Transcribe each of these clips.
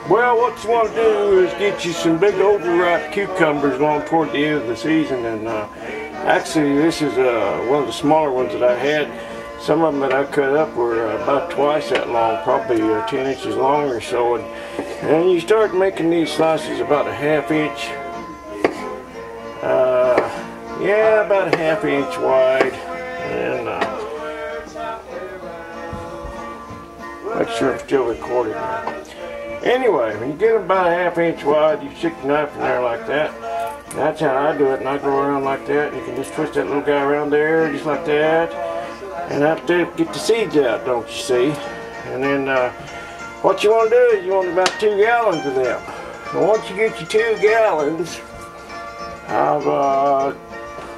Well, what you want to do is get you some big overripe cucumbers along toward the end of the season, and actually this is one of the smaller ones that I had. Some of them that I cut up were about twice that long, probably 10 inches long or so, and you start making these slices about a ½ inch, yeah, about a ½ inch wide, and make sure I'm still recording now. Anyway, when you get them about a ½ inch wide, you stick your knife in there like that. That's how I do it, and I go around like that. You can just twist that little guy around there, just like that. And after get the seeds out, don't you see? And then what you want to do is you want about 2 gallons of them. So once you get your 2 gallons of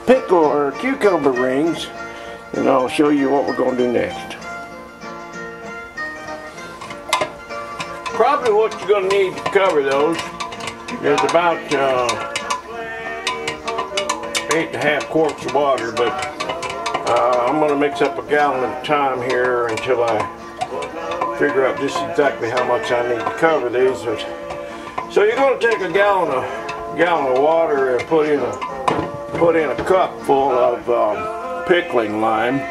pickle or cucumber rings, then I'll show you what we're going to do next. Probably what you're going to need to cover those is about 8½ quarts of water, but I'm going to mix up a gallon at a time here until I figure out just exactly how much I need to cover these. So you're going to take a gallon of water and put in a cup full of pickling lime.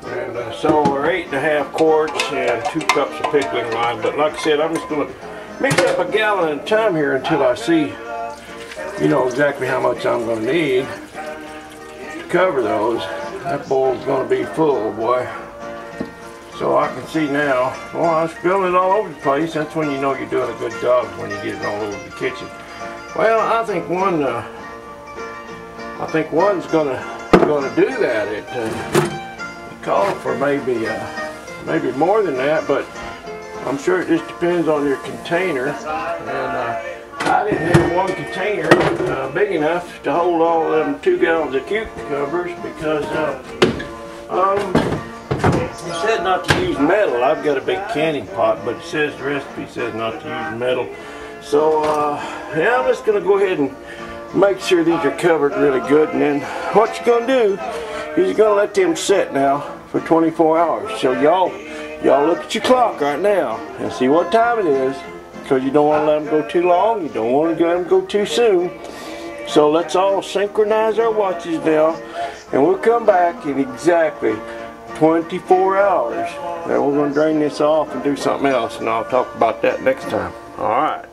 And so we're 8½ quarts and 2 cups of pickling lime. But like I said, I'm just going to mix up a gallon at a time here until I see, you know, exactly how much I'm going to need to cover those. That bowl's going to be full, boy. So I can see now. Well, I'm spilling it all over the place. That's when you know you're doing a good job, when you get it all over the kitchen. Well, I think one's going to do that. It called for maybe more than that, but I'm sure it just depends on your container. And I didn't have one container big enough to hold all of them 2 gallons of cucumbers because it said not to use metal. I've got a big canning pot, but it says the recipe says not to use metal. So yeah, I'm just going to go ahead and make sure these are covered really good, and then what you're going to do is you're going to let them sit now for 24 hours. So y'all look at your clock right now and see what time it is, because you don't want to let them go too long, you don't want to let them go too soon. So let's all synchronize our watches now, and we'll come back in exactly 24 hours. Then we're going to drain this off and do something else, and I'll talk about that next time. Alright.